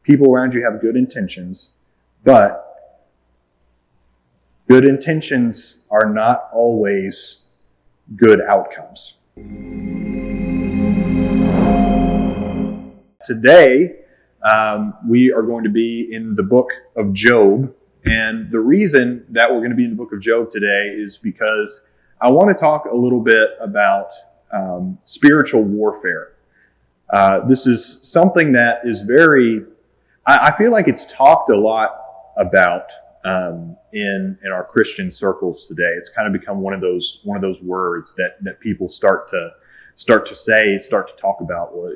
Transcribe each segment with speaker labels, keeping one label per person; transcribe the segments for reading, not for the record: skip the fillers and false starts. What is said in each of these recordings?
Speaker 1: People around you have good intentions, but good intentions are not always good outcomes. Today, we are going to be in the book of Job. And the reason that we're going to be in the book of Job today is because I want to talk a little bit about spiritual warfare. This is something that is I feel like it's talked a lot about in our Christian circles today. It's kind of become one of those words that people start to say, start to talk about. Well,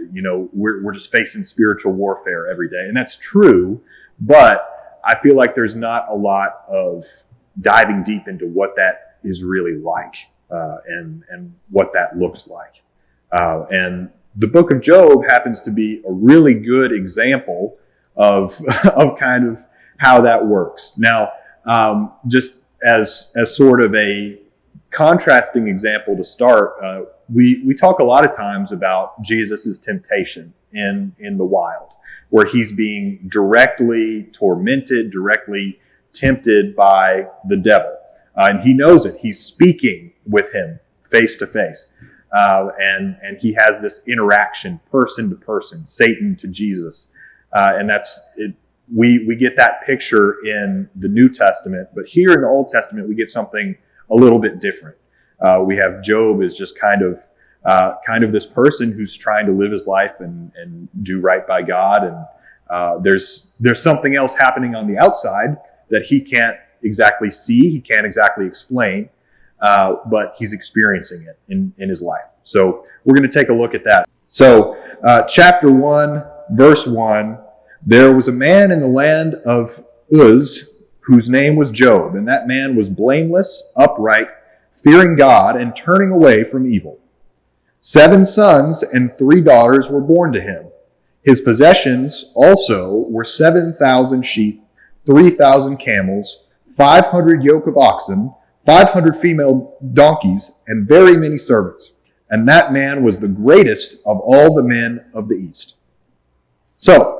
Speaker 1: we're just facing spiritual warfare every day, and that's true. But I feel like there's not a lot of diving deep into what that is really like and what that looks like. And the book of Job happens to be a really good example of kind of how that works. Now, just as sort of a contrasting example to start, we talk a lot of times about Jesus' temptation in the wild, where he's being directly tormented, directly tempted by the devil. And he knows it. He's speaking with him face to face. And he has this interaction, person to person, Satan to Jesus. And that's it. We get that picture in the New Testament, but here in the Old Testament, we get something a little bit different. We have Job as just kind of this person who's trying to live his life and do right by God. And there's something else happening on the outside that he can't exactly see, he can't exactly explain, but he's experiencing it in his life. So we're going to take a look at that. So chapter 1, verse 1, there was a man in the land of Uz whose name was Job, and that man was blameless, upright, fearing God, and turning away from evil. 7 sons and 3 daughters were born to him. His possessions also were 7,000 sheep, 3,000 camels, 500 yoke of oxen, 500 female donkeys, and very many servants. And that man was the greatest of all the men of the East. So,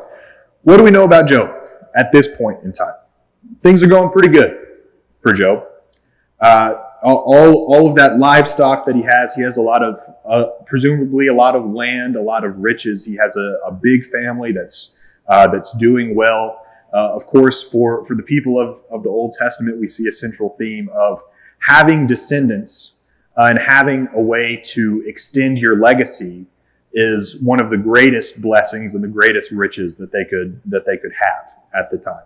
Speaker 1: what do we know about Job at this point in time? Things are going pretty good for Job. All of that livestock that he has a lot of, presumably a lot of land, a lot of riches. He has a big family that's doing well. Of course, for the people of the Old Testament, we see a central theme of having descendants and having a way to extend your legacy is one of the greatest blessings and the greatest riches that they could have at the time.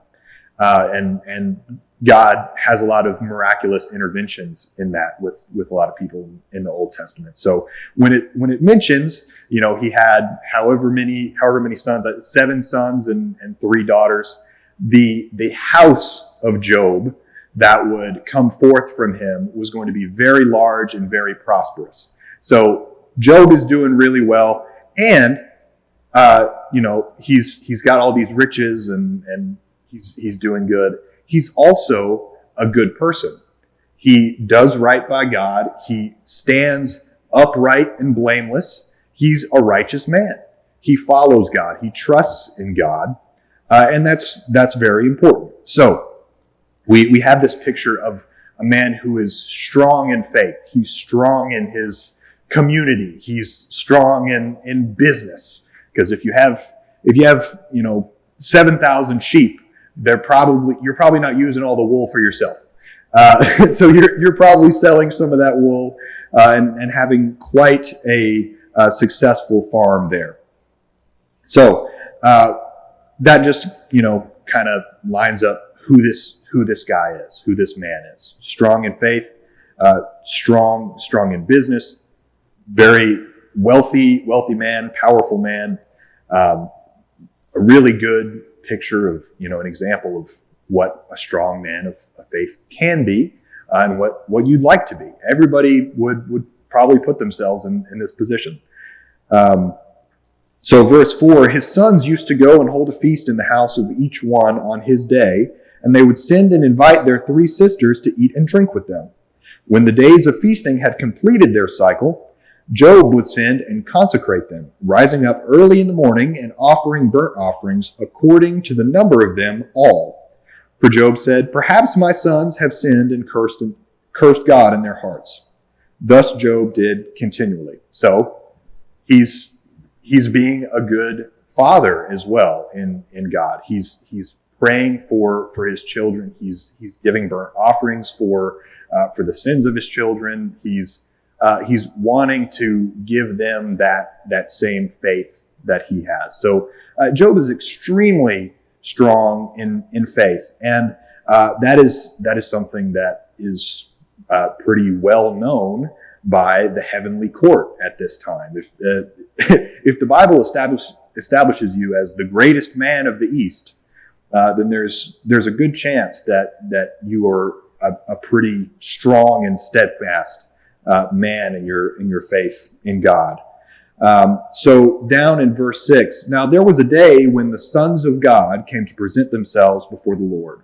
Speaker 1: And God has a lot of miraculous interventions in that with a lot of people in the Old Testament. So when it mentions, he had however many sons, 7 sons and 3 daughters, the house of Job that would come forth from him was going to be very large and very prosperous. So Job is doing really well, and he's got all these riches and he's doing good. He's also a good person. He does right by God. He stands upright and blameless. He's a righteous man. He follows God. He trusts in God, and that's very important. So we have this picture of a man who is strong in faith. He's strong in his community. He's strong in business, because if you have 7,000 sheep, you're probably not using all the wool for yourself. So you're probably selling some of that wool and having quite a successful farm there. So that just kind of lines up who this guy is, who this man is. Strong in faith, strong in business, very wealthy man, powerful man. A really good picture of, an example of what a strong man of faith can be, and what you'd like to be. Everybody would probably put themselves in this position. So verse 4, his sons used to go and hold a feast in the house of each one on his day, and they would send and invite their 3 sisters to eat and drink with them. When the days of feasting had completed their cycle, Job would send and consecrate them, rising up early in the morning and offering burnt offerings according to the number of them all. For Job said, "Perhaps my sons have sinned and cursed God in their hearts." Thus Job did continually. So he's being a good father as well in God. He's praying for his children. He's giving burnt offerings for the sins of his children. He's wanting to give them that same faith that he has. So Job is extremely strong in faith, and that is something that is pretty well known by the heavenly court at this time. If the Bible establishes you as the greatest man of the East, then there's a good chance that you are a pretty strong and steadfast man in your faith in God. So down in verse 6, now there was a day when the sons of God came to present themselves before the Lord.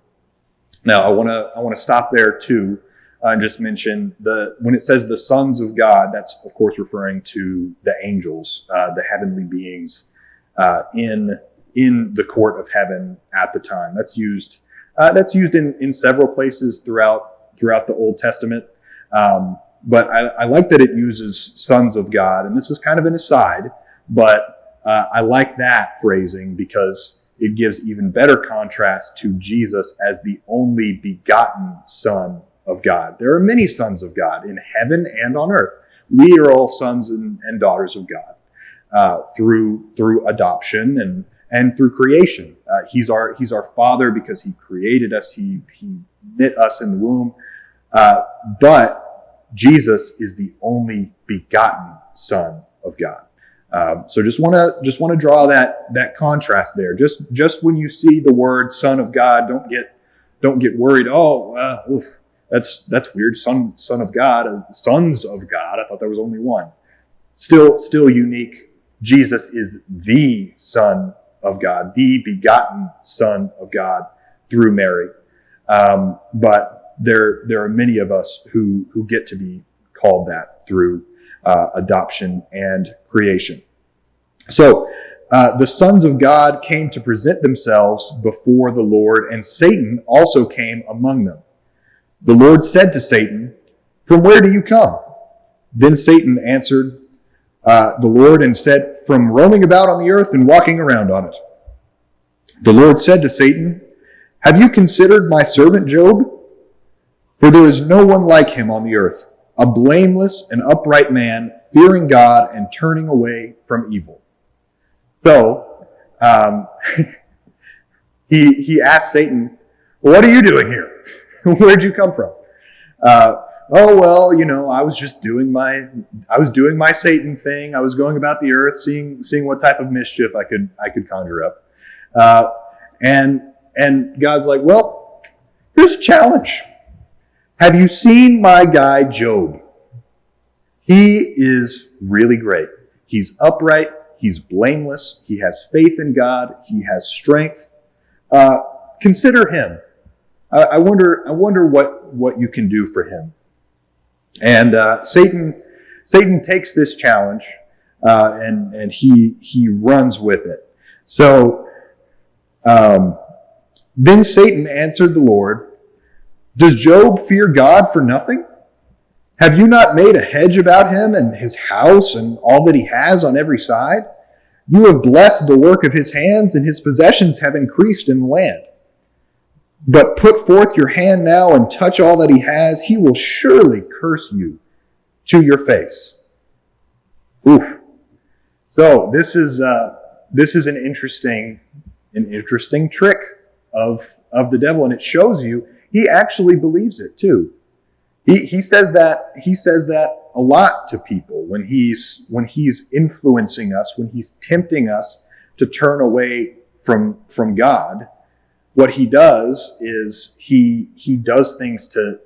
Speaker 1: Now I want to stop there too and just mention when it says the sons of God, that's of course referring to the angels, the heavenly beings in the court of heaven at the time. That's used in several places throughout the Old Testament. But I like that it uses sons of God, and this is kind of an aside, but I like that phrasing because it gives even better contrast to Jesus as the only begotten Son of God. There are many sons of God in heaven and on earth. We are all sons and daughters of God through adoption and through creation. He's our Father because He created us. He knit us in the womb. But Jesus is the only begotten Son of God. So just want to draw that contrast there. Just when you see the word Son of God, don't get worried. Oh, that's weird. Son of God, sons of God. I thought there was only one. Still unique. Jesus is the Son of God, the begotten Son of God through Mary. But there are many of us who get to be called that through adoption and creation. So the sons of God came to present themselves before the Lord, and Satan also came among them. The Lord said to Satan, "From where do you come?" Then Satan answered the Lord and said, "From roaming about on the earth and walking around on it." The Lord said to Satan, "Have you considered my servant Job? For there is no one like him on the earth, a blameless and upright man, fearing God and turning away from evil." So, he asked Satan, "What are you doing here? Where'd you come from?" "Oh, well, I was just doing my Satan thing. I was going about the earth, seeing what type of mischief I could conjure up." And God's like, "Well, here's a challenge. Have you seen my guy Job? He is really great. He's upright. He's blameless. He has faith in God. He has strength. Consider him. I wonder what you can do for him." And Satan takes this challenge and he runs with it. So then Satan answered the Lord, "Does Job fear God for nothing? Have you not made a hedge about him and his house and all that he has on every side? You have blessed the work of his hands, and his possessions have increased in the land. But put forth your hand now and touch all that he has. He will surely curse you to your face." Oof. So this is an interesting trick of the devil, and it shows you he actually believes it too. He says that a lot to people when he's influencing us, when he's tempting us to turn away from God. What he does is he does things to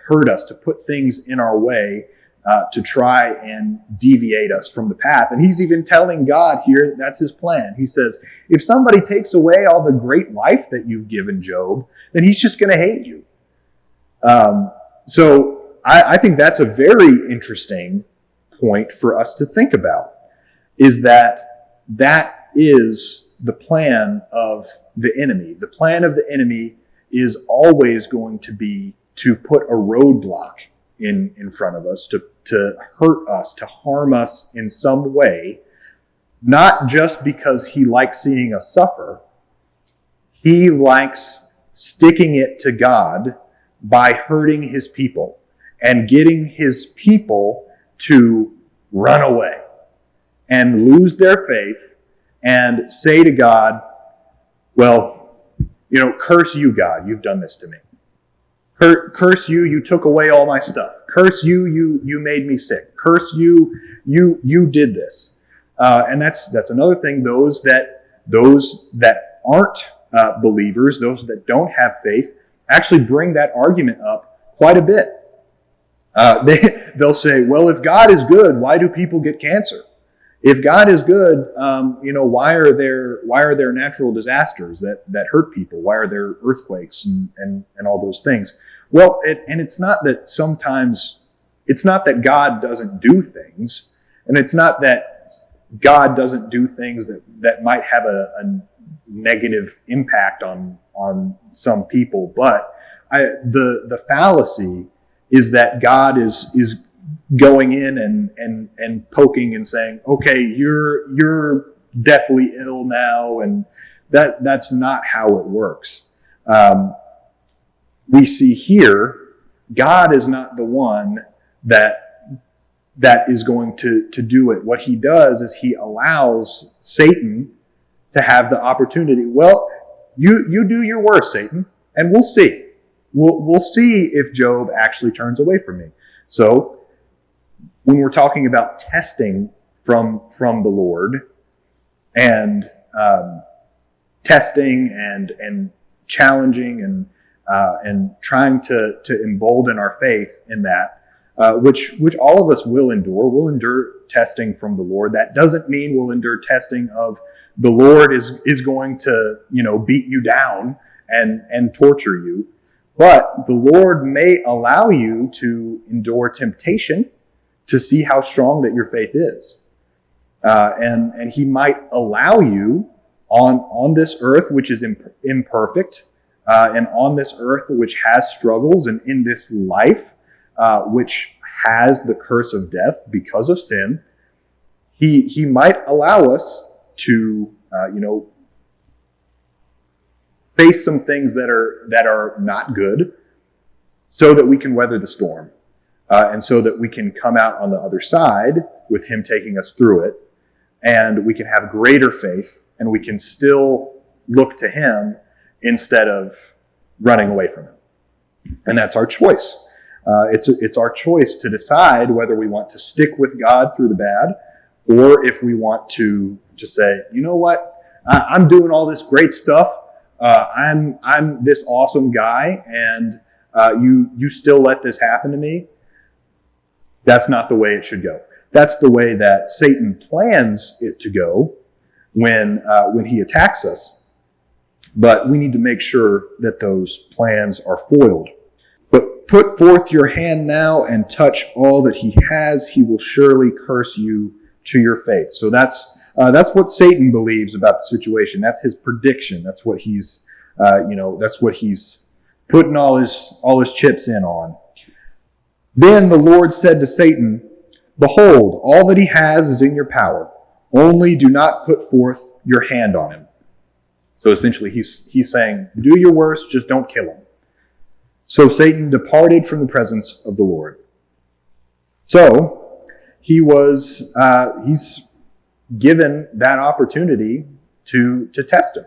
Speaker 1: hurt us, to put things in our way, to try and deviate us from the path. And he's even telling God here that's his plan. He says, if somebody takes away all the great life that you've given Job, then he's just going to hate you. So I think that's a very interesting point for us to think about, is that that is the plan of the enemy. The plan of the enemy is always going to be to put a roadblock in front of us, to hurt us, to harm us in some way, not just because he likes seeing us suffer. He likes sticking it to God by hurting his people and getting his people to run away and lose their faith and say to God, well, curse you, God, you've done this to me. Curse you, you took away all my stuff. Curse you, you made me sick. Curse you, you did this. And that's another thing. Those that aren't believers, those that don't have faith, actually bring that argument up quite a bit. They'll say, well, if God is good, why do people get cancer? If God is good, why are there natural disasters that hurt people? Why are there earthquakes and all those things? Well, it's not that sometimes, it's not that God doesn't do things, and it's not that God doesn't do things that might have a negative impact on some people, but the fallacy is that God is going in and poking and saying, okay, you're deathly ill now, and that's not how it works. We see here, God is not the one that is going to do it. What he does is he allows Satan to have the opportunity. Well, you do your worst, Satan, and we'll see. We'll see if Job actually turns away from me. So when we're talking about testing from the Lord and testing and challenging and trying to embolden our faith in that, which all of us will endure. We'll endure testing from the Lord. That doesn't mean we'll endure testing of the Lord is going to beat you down and torture you. But the Lord may allow you to endure temptation to see how strong that your faith is. And he might allow you on this earth, which is imperfect, and on this earth, which has struggles, and in this life, which has the curse of death because of sin, he might allow us to, face some things that are not good, so that we can weather the storm, and so that we can come out on the other side with him taking us through it, and we can have greater faith, and we can still look to him instead of running away from him. And that's our choice. It's our choice to decide whether we want to stick with God through the bad, or if we want to just say, you know what, I'm doing all this great stuff. I'm this awesome guy, and you still let this happen to me. That's not the way it should go. That's the way that Satan plans it to go when he attacks us. But we need to make sure that those plans are foiled. But put forth your hand now and touch all that he has. He will surely curse you to your face. So that's what Satan believes about the situation. That's his prediction. That's what he's, that's what he's putting all his chips in on. Then the Lord said to Satan, behold, all that he has is in your power. Only do not put forth your hand on him. So essentially he's saying, do your worst, just don't kill him. So Satan departed from the presence of the Lord. So he's given that opportunity to test him.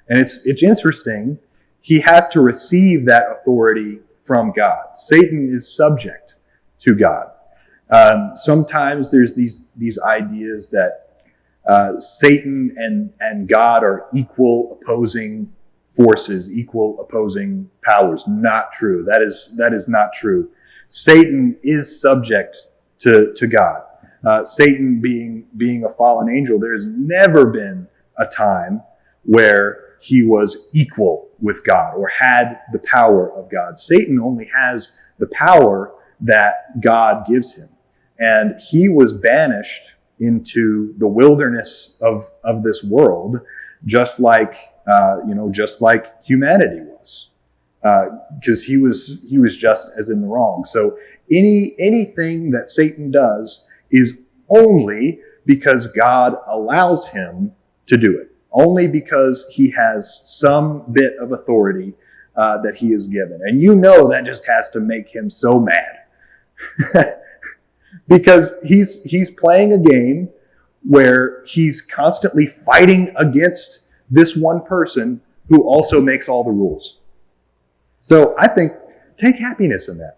Speaker 1: And it's interesting, he has to receive that authority from God. Satan is subject to God. Sometimes there's these ideas that Satan and God are equal opposing forces, equal opposing powers. Not true. That is not true. Satan is subject to God. Satan being a fallen angel, there's never been a time where he was equal with God or had the power of God. Satan only has the power that God gives him. and he was banished into the wilderness of this world, just like just like humanity was, because he was just as in the wrong. So anything that Satan does is only because God allows him to do it, only because he has some bit of authority that he is given. And that just has to make him so mad. Because he's playing a game where he's constantly fighting against this one person who also makes all the rules. So I think, take happiness in that.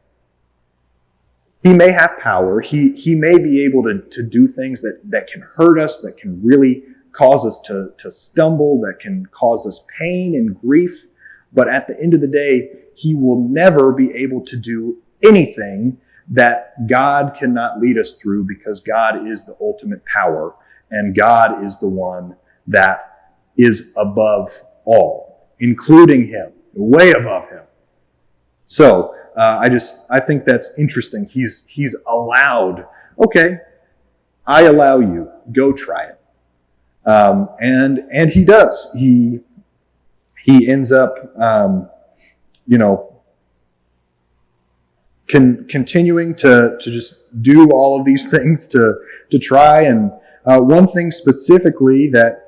Speaker 1: He may have power. He may be able to do things that can hurt us, that can really cause us to stumble, that can cause us pain and grief. But at the end of the day, he will never be able to do anything that God cannot lead us through, because God is the ultimate power, and God is the one that is above all, including him, way above him. So I think that's interesting. He's allowed. Okay, I allow you. Go try it. And he does. He ends up, continuing to just do all of these things to try. And one thing specifically that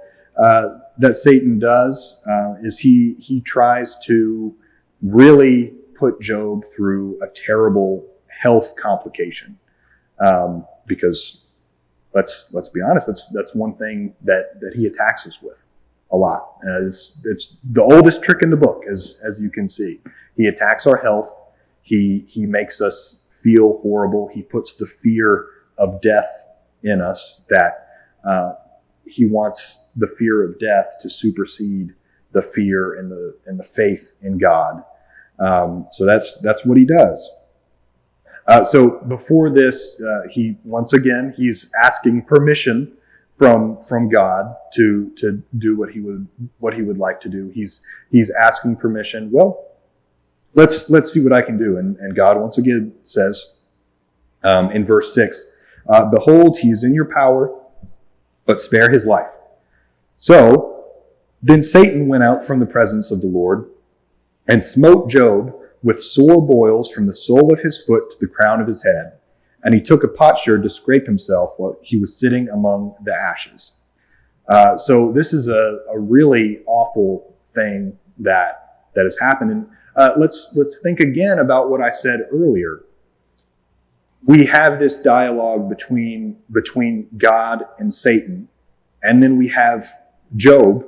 Speaker 1: Satan does is he tries to really put Job through a terrible health complication, because let's be honest, that's one thing that he attacks us with a lot. It's the oldest trick in the book, as you can see. He attacks our health. He makes us feel horrible. He puts the fear of death in us, that he wants the fear of death to supersede the fear and the faith in God. So that's what he does. So before this, he's asking permission from God to do what he would like to do. He's asking permission. Well, let's see what I can do. And God once again says, in verse 6, behold, he is in your power, but spare his life. So then Satan went out from the presence of the Lord and smote Job with sore boils from the sole of his foot to the crown of his head. And he took a potsherd to scrape himself while he was sitting among the ashes. So this is a really awful thing that has happened. And let's think again about what I said earlier. We have this dialogue between God and Satan, and then we have Job,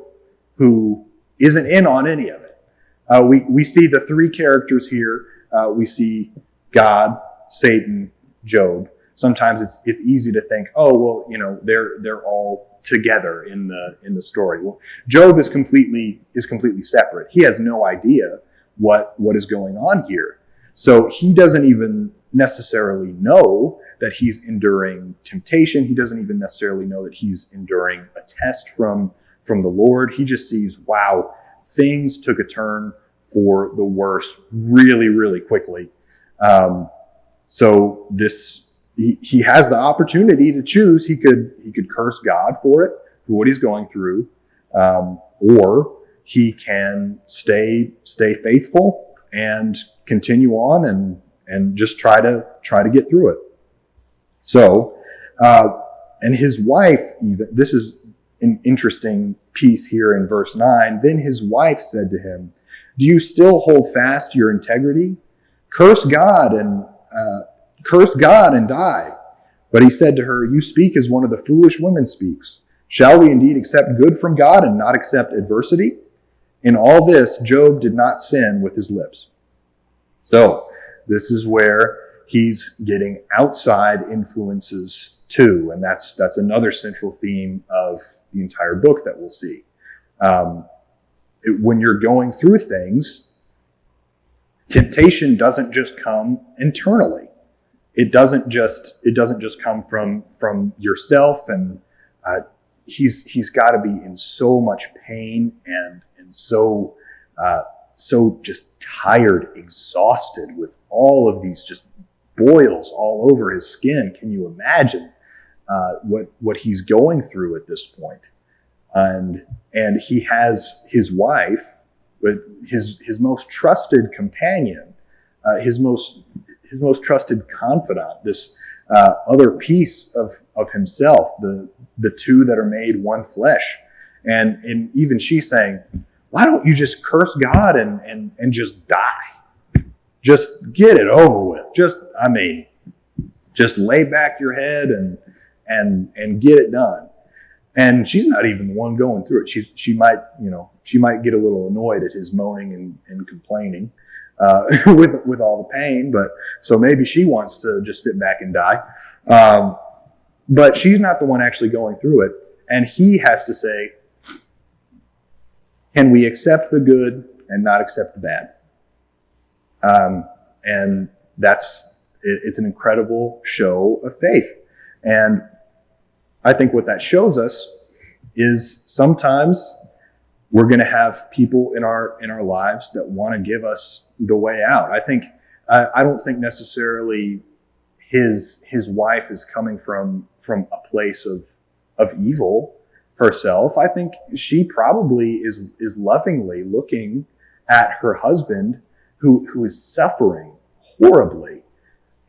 Speaker 1: who isn't in on any of it. We see the three characters here. We see God, Satan, Job. Sometimes it's easy to think, oh well, they're all together in the story. Well, Job is completely separate. He has no idea what is going on here. So he doesn't even necessarily know that he's enduring temptation. He doesn't even necessarily know that he's enduring a test from the Lord. He just sees, wow, things took a turn for the worse really, really quickly. So he has the opportunity to choose. He could curse God for what he's going through, or he can stay faithful and continue on and just try to get through it. So, and his wife, even, this is an interesting piece here in verse 9. Then his wife said to him, do you still hold fast to your integrity? Curse God and die. But he said to her, you speak as one of the foolish women speaks. Shall we indeed accept good from God and not accept adversity? In all this, Job did not sin with his lips. So this is where he's getting outside influences too. And that's another central theme of the entire book that we'll see. When you're going through things, temptation doesn't just come internally. It doesn't just come from yourself, and he's got to be in so much pain and so just tired, exhausted with all of these just boils all over his skin. Can you imagine what he's going through at this point? And he has his wife, with his most trusted companion, his most trusted confidant, this other piece of himself, the two that are made one flesh. And even she's saying, why don't you just curse God and just die? Just get it over with. Just lay back your head and get it done. And she's not even the one going through it. She might get a little annoyed at his moaning and complaining with all the pain. But so maybe she wants to just sit back and die. But she's not the one actually going through it. And he has to say, can we accept the good and not accept the bad? And it's an incredible show of faith. And I think what that shows us is sometimes we're going to have people in our lives that want to give us the way out. I don't think necessarily his wife is coming from a place of evil herself. I think she probably is lovingly looking at her husband who is suffering horribly,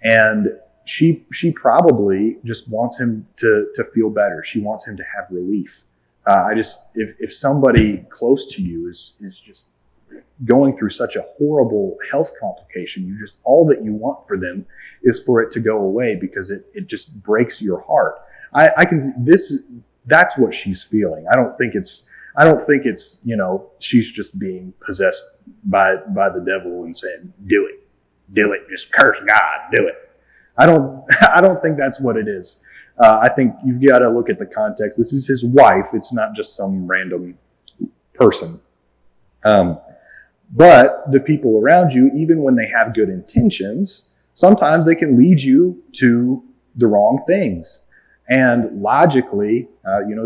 Speaker 1: and she probably just wants him to feel better. She wants him to have relief. If somebody close to you is just going through such a horrible health complication, all that you want for them is for it to go away, because it just breaks your heart. I can see that's what she's feeling. I don't think it's she's just being possessed by the devil and saying, do it, just curse God, do it. I don't think that's what it is. I think you've got to look at the context. This is his wife. It's not just some random person. But the people around you, even when they have good intentions, sometimes they can lead you to the wrong things. And logically,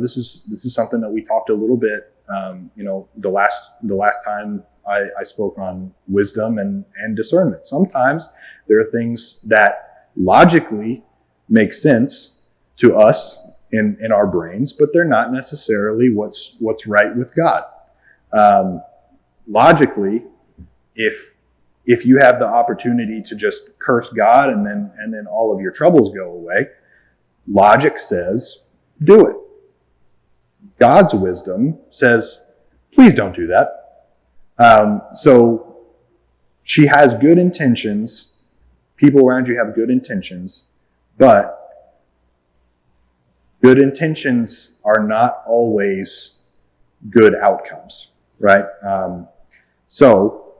Speaker 1: this is something that we talked a little bit, the last time I spoke on wisdom and discernment. Sometimes there are things that logically make sense to us in our brains, but they're not necessarily what's right with God. Logically, if you have the opportunity to just curse God and then all of your troubles go away, logic says, do it. God's wisdom says, please don't do that. So she has good intentions. People around you have good intentions, but good intentions are not always good outcomes, right? So,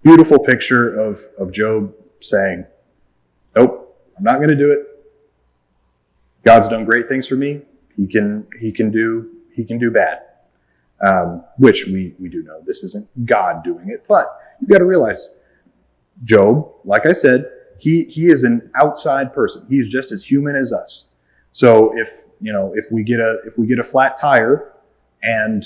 Speaker 1: beautiful picture of Job saying, nope, I'm not going to do it. God's done great things for me. He can do bad. Which we do know this isn't God doing it, but you've got to realize Job, like I said, he is an outside person. He's just as human as us. So if we get a flat tire, and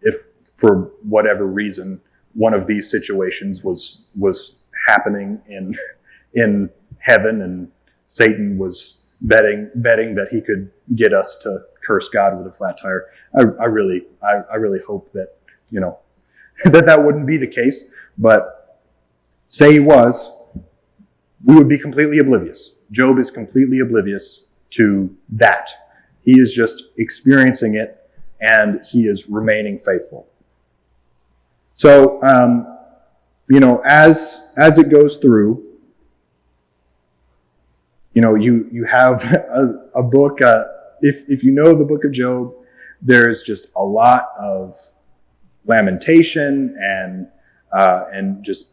Speaker 1: if for whatever reason one of these situations was happening in heaven, and Satan was betting that he could get us to curse God with a flat tire, I really hope that that wouldn't be the case. But say he was, we would be completely oblivious. Job is completely oblivious to that. He is just experiencing it, and he is remaining faithful. So, as it goes through, you have a book. If you know the book of Job, there's just a lot of lamentation and just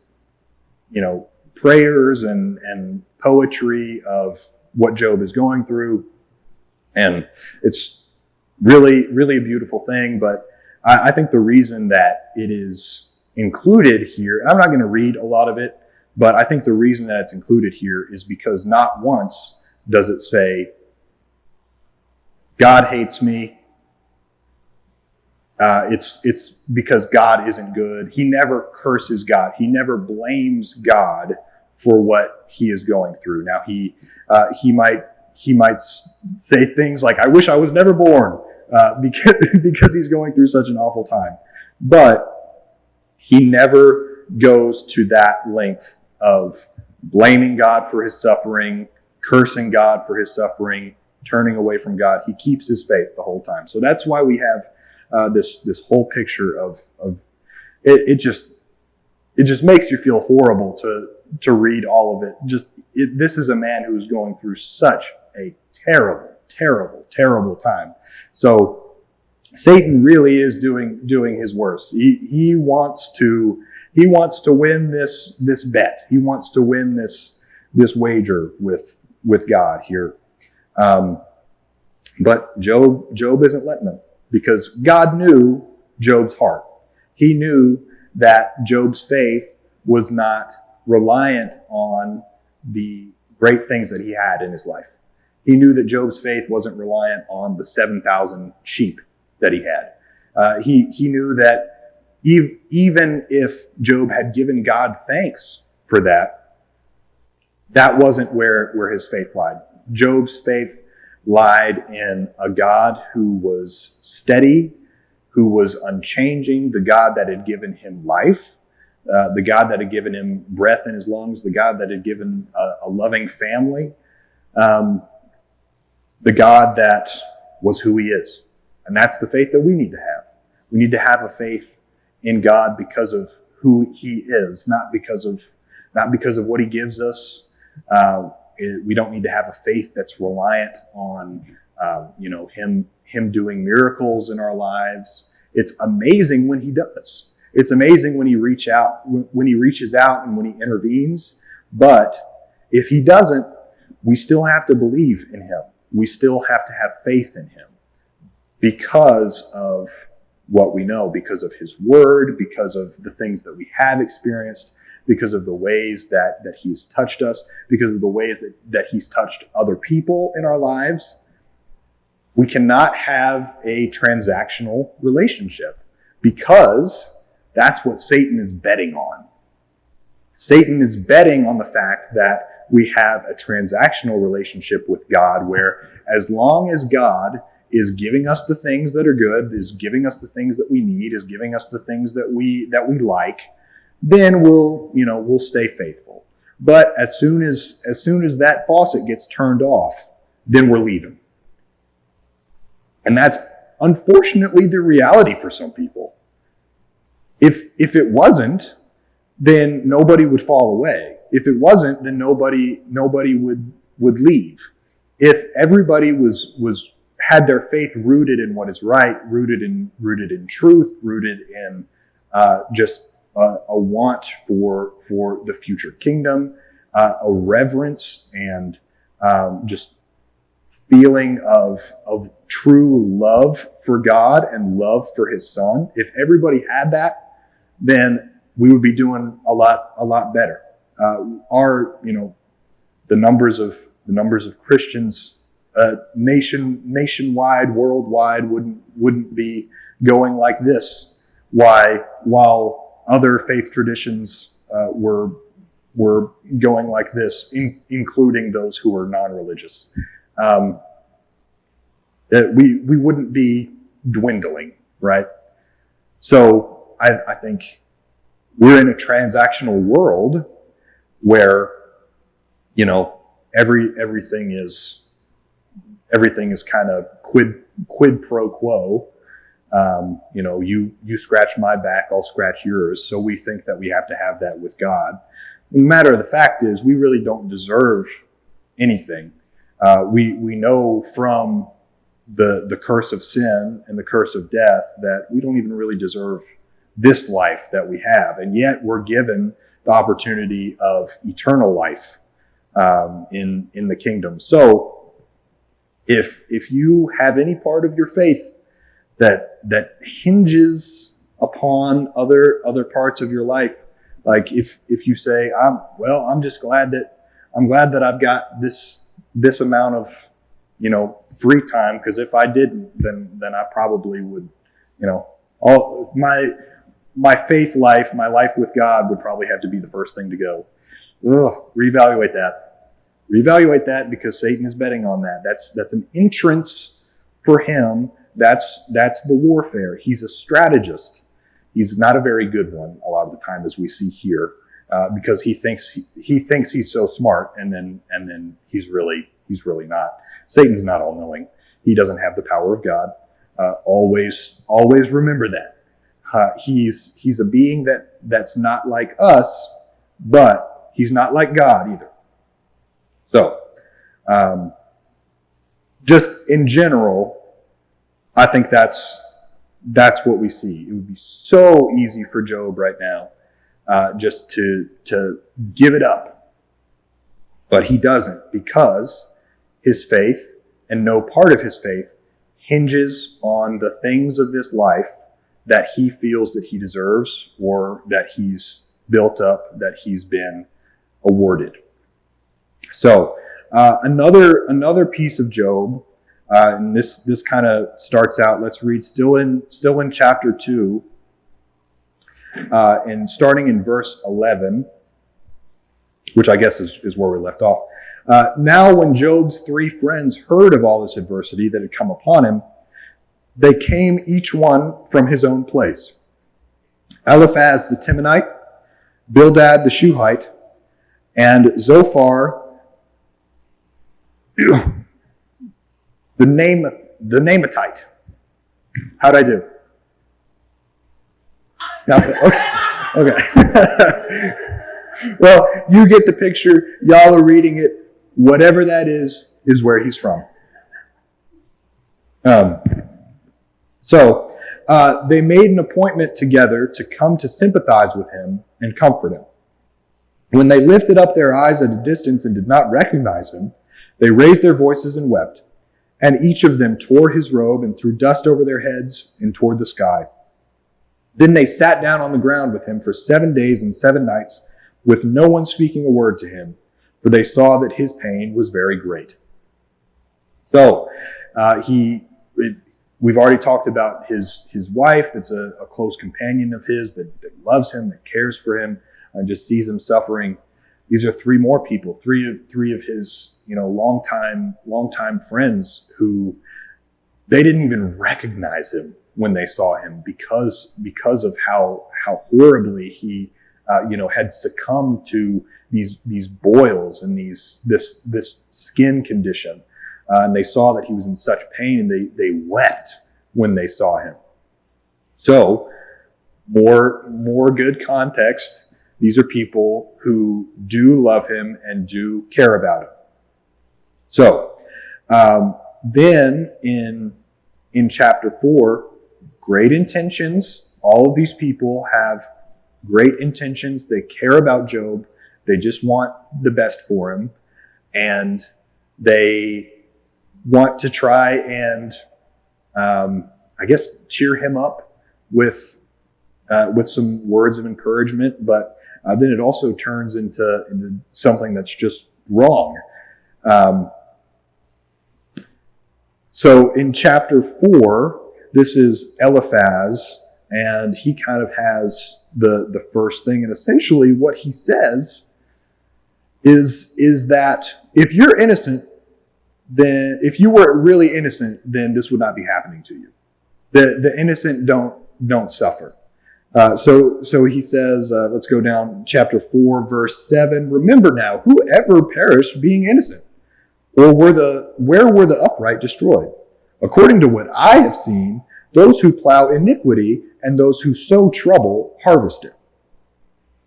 Speaker 1: prayers and poetry of what Job is going through, and it's really, really a beautiful thing. But I think the reason that it is included here, I'm not going to read a lot of it, but I think the reason that it's included here is because not once does it say, God hates me. It's because God isn't good. He never curses God. He never blames God for what he is going through. Now he might say things like, "I wish I was never born," because he's going through such an awful time. But he never goes to that length of blaming God for his suffering, cursing God for his suffering, turning away from God. He keeps his faith the whole time. So that's why we have this whole picture of it. It just makes you feel horrible to read all of it. This is a man who is going through such a terrible, terrible, terrible time. So Satan really is doing his worst. He wants to win this bet. He wants to win this wager with God here. But Job isn't letting him, because God knew Job's heart. He knew that Job's faith was not reliant on the great things that he had in his life. He knew that Job's faith wasn't reliant on the 7,000 sheep that he had. He knew that even if Job had given God thanks for that wasn't where his faith lied. Job's faith lied in a God who was steady, who was unchanging, the God that had given him life, the God that had given him breath in his lungs, the God that had given a loving family, the God that was who he is. And that's the faith that we need to have. We need to have a faith in God because of who he is, not because of what he gives us. We don't need to have a faith that's reliant on him doing miracles in our lives. It's amazing when he does. It's amazing when he reaches out and when he intervenes. But if he doesn't, we still have to believe in him. We still have to have faith in him because of what we know, because of his word, because of the things that we have experienced, because of the ways that he's touched us, because of the ways that he's touched other people in our lives. We cannot have a transactional relationship, because that's what Satan is betting on. Satan is betting on the fact that we have a transactional relationship with God, where as long as God is giving us the things that are good, is giving us the things that we need, is giving us the things that we like, then we'll stay faithful. But as soon as that faucet gets turned off, then we're leaving. And that's unfortunately the reality for some people. If it wasn't, then nobody would fall away. If it wasn't, then nobody would leave. If everybody had their faith rooted in what is right, rooted in truth, rooted in just a want for the future kingdom, a reverence and just feeling of true love for God and love for his son. If everybody had that, then we would be doing a lot better. The numbers of Christians nationwide, worldwide wouldn't be going like this. While other faith traditions were going like this, including those who were non-religious, that we wouldn't be dwindling, right? So I think we're in a transactional world where everything is kind of quid pro quo. You scratch my back, I'll scratch yours. So we think that we have to have that with God. The matter of the fact is, we really don't deserve anything. We know from the curse of sin and the curse of death that we don't even really deserve this life that we have, and yet we're given the opportunity of eternal life in the kingdom. So if you have any part of your faith that hinges upon other parts of your life, like if you say, I'm just glad that I've got this amount of free time, because if I didn't, then I probably would, all my faith life, my life with God would probably have to be the first thing to go. Reevaluate that. Reevaluate that, because Satan is betting on that. That's an entrance for him. That's the warfare. He's a strategist. He's not a very good one a lot of the time, as we see here, because he thinks he's so smart, and then he's really not. Satan's not all knowing. He doesn't have the power of God. Always remember that. He's a being that's not like us, but he's not like God either. So, just in general, I think that's what we see. It would be so easy for Job right now just to give it up. But he doesn't, because his faith, and no part of his faith, hinges on the things of this life that he feels that he deserves, or that he's built up, that he's been awarded. So another piece of Job, and this kind of starts out. Let's read still in chapter 2, and starting in verse 11, which I guess is where we left off. Now when Job's 3 friends heard of all this adversity that had come upon him, they came each one from his own place. Eliphaz the Temanite, Bildad the Shuhite, and Zophar the Namatite. How'd I do? Okay. Well, you get the picture. Y'all are reading it. Whatever that is where he's from. So they made an appointment together to come to sympathize with him and comfort him. When they lifted up their eyes at a distance and did not recognize him, they raised their voices and wept. And each of them tore his robe and threw dust over their heads and toward the sky. Then they sat down on the ground with him for 7 days and 7 nights, with no one speaking a word to him, for they saw that his pain was very great. So we've already talked about his wife. That's a close companion of his that loves him, that cares for him, and just sees him suffering. These are 3 more people, three of his longtime friends, who they didn't even recognize him when they saw him, because of how horribly he had succumbed to these boils and this skin condition, and they saw that he was in such pain, and they wept when they saw him. So more good context. These are people who do love him and do care about him. So then in chapter 4, great intentions. All of these people have great intentions. They care about Job. They just want the best for him. And they want to try and, cheer him up with some words of encouragement. But then it also turns into something that's just wrong. So in chapter 4, this is Eliphaz, and he kind of has the first thing. And essentially what he says is that if you're innocent, then if you were really innocent, then this would not be happening to you. The innocent don't suffer. So he says, let's go down chapter 4, verse 7. Remember now, whoever perished being innocent, or where were the upright destroyed? According to what I have seen, those who plow iniquity and those who sow trouble harvest it.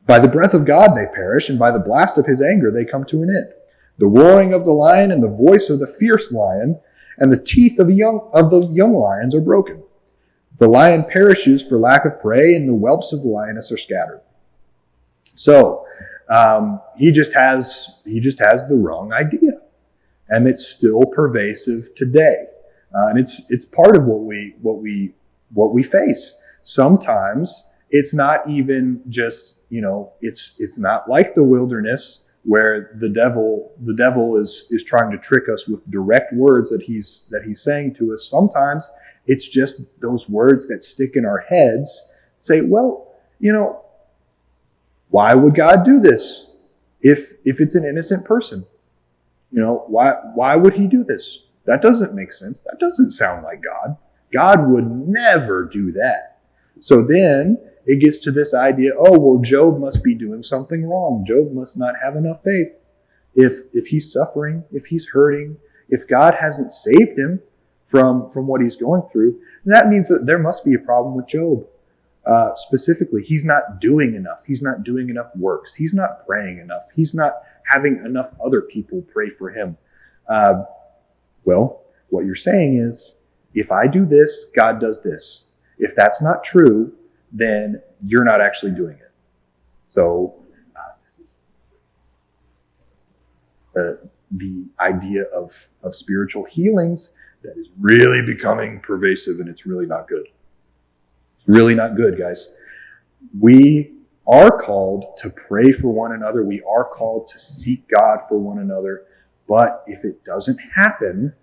Speaker 1: By the breath of God they perish, and by the blast of his anger they come to an end. The roaring of the lion and the voice of the fierce lion and the teeth of the young lions are broken. The lion perishes for lack of prey, and the whelps of the lioness are scattered. So he just has the wrong idea, and it's still pervasive today. And it's part of what we face. Sometimes it's not even just it's not like the wilderness where the devil is trying to trick us with direct words that he's saying to us. Sometimes it's just those words that stick in our heads. Say, well, why would God do this? if it's an innocent person? Why would he do this? That doesn't make sense. That doesn't sound like God. God would never do that. So then it gets to this idea, oh, well, Job must be doing something wrong. Job must not have enough faith. If he's suffering, if he's hurting, if God hasn't saved him from what he's going through, that means that there must be a problem with Job. Specifically, he's not doing enough. He's not doing enough works. He's not praying enough. He's not having enough other people pray for him. Well, what you're saying is, if I do this, God does this. If that's not true, then you're not actually doing it. So this is the idea of spiritual healings that is really becoming pervasive, and it's really not good. It's really not good, guys. We are called to pray for one another. We are called to seek God for one another. But if it doesn't happen,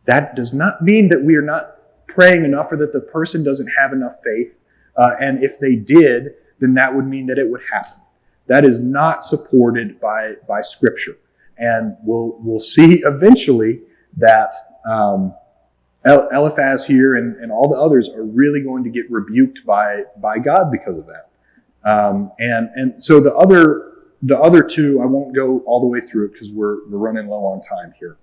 Speaker 1: that does not mean that we are not praying enough or that the person doesn't have enough faith. And if they did, then that would mean that it would happen. That is not supported by Scripture. And we'll see eventually that Eliphaz here and all the others are really going to get rebuked by God because of that. And so the other two, I won't go all the way through it because we're running low on time here.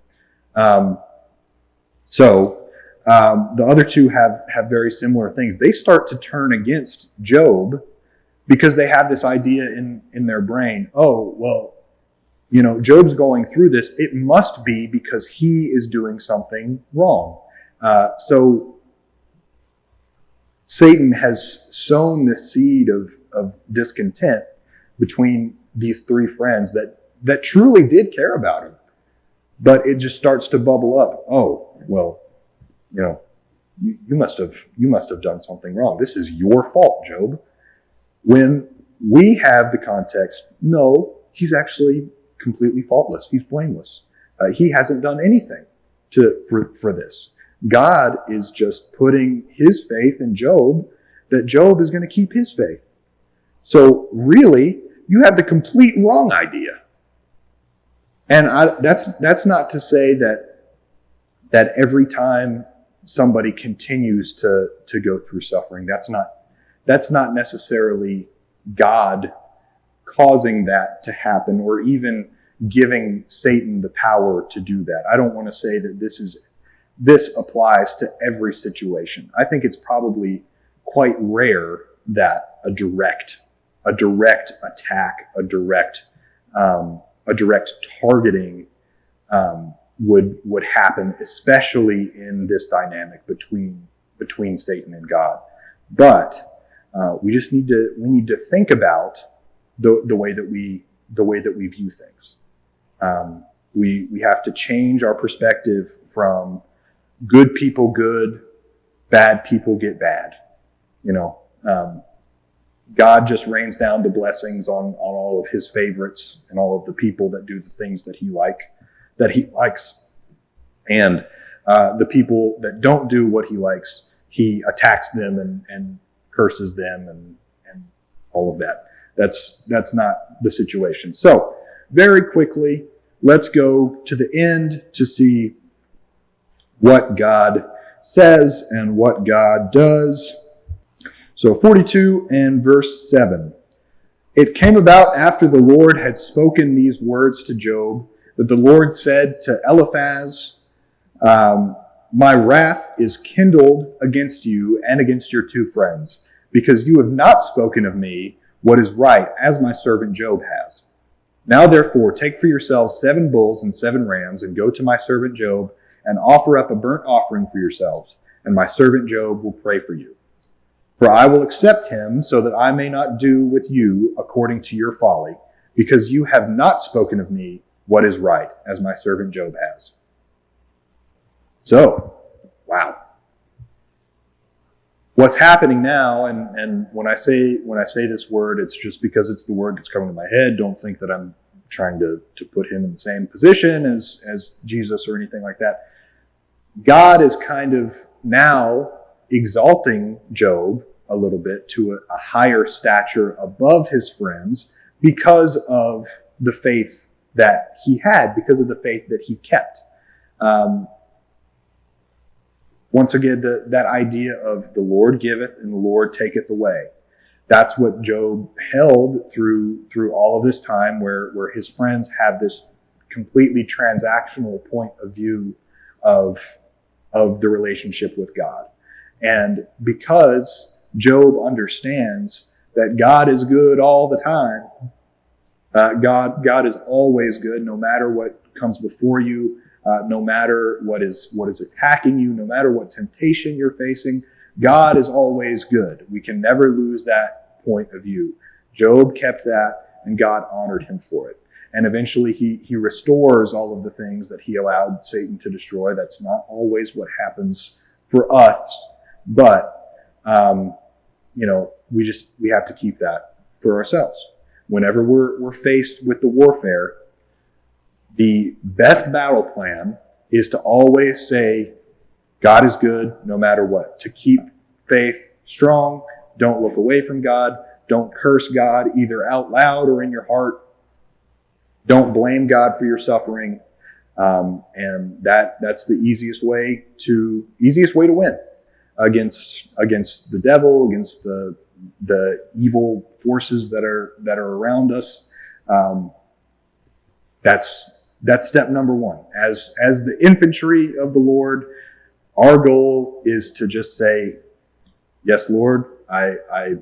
Speaker 1: The other two have very similar things. They start to turn against Job because they have this idea in their brain. Oh, well, Job's going through this. It must be because he is doing something wrong. So Satan has sown this seed of discontent between these three friends that truly did care about him. But it just starts to bubble up. Oh, well, you must have done something wrong. This is your fault, Job. When we have the context, no, he's actually completely faultless. He's blameless. He hasn't done anything for this. God is just putting his faith in Job, that Job is going to keep his faith. So really, you have the complete wrong idea. And that's not to say that every time somebody continues to go through suffering, that's not necessarily God causing that to happen or even giving Satan the power to do that. I don't want to say that this applies to every situation. I think it's probably quite rare that a direct attack, a direct targeting would happen, especially in this dynamic between Satan and God. But we need to think about the way that we view things. We have to change our perspective from good people good, bad people get bad. God just rains down the blessings on all of his favorites and all of the people that do the things that he likes. And the people that don't do what he likes, he attacks them and curses them and all of that. That's not the situation. So very quickly, let's go to the end to see what God says and what God does. So 42 and verse 7. It came about after the Lord had spoken these words to Job that the Lord said to Eliphaz, my wrath is kindled against you and against your two friends, because you have not spoken of me what is right, as my servant Job has. Now therefore take for yourselves 7 bulls and 7 rams, and go to my servant Job, and offer up a burnt offering for yourselves, and my servant Job will pray for you. For I will accept him, so that I may not do with you according to your folly, because you have not spoken of me what is right, as my servant Job has. So, wow. What's happening now, and when I say this word, it's just because it's the word that's coming to my head. Don't think that I'm trying to put him in the same position as Jesus or anything like that. God is kind of now exalting Job a little bit to a higher stature above his friends because of the faith that he had, because of the faith that he kept. Once again, that idea of the Lord giveth and the Lord taketh away. That's what Job held through all of this time, where his friends have this completely transactional point of view of the relationship with God. And because Job understands that God is good all the time, God is always good, no matter what comes before you, no matter what is attacking you, no matter what temptation you're facing, God is always good. We can never lose that point of view. Job kept that, and God honored him for it. And eventually he restores all of the things that he allowed Satan to destroy. That's not always what happens for us, but we have to keep that for ourselves. Whenever we're faced with the warfare, the best battle plan is to always say, God is good no matter what. To keep faith strong, don't look away from God, don't curse God either out loud or in your heart. Don't blame God for your suffering, and that's the easiest way to win against the devil, against the evil forces that are around us. That's step number one. As the infantry of the Lord, our goal is to just say, yes, Lord, I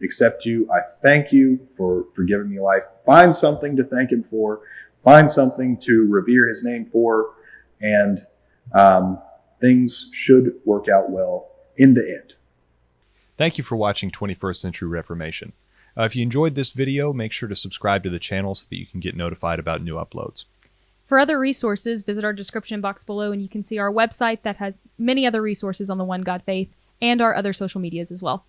Speaker 1: accept you. I thank you for giving me life. Find something to thank him for. Find something to revere his name for. And things should work out well in the end.
Speaker 2: Thank you for watching 21st Century Reformation. If you enjoyed this video, make sure to subscribe to the channel so that you can get notified about new uploads.
Speaker 3: For other resources, visit our description box below and you can see our website that has many other resources on the One God faith and our other social medias as well.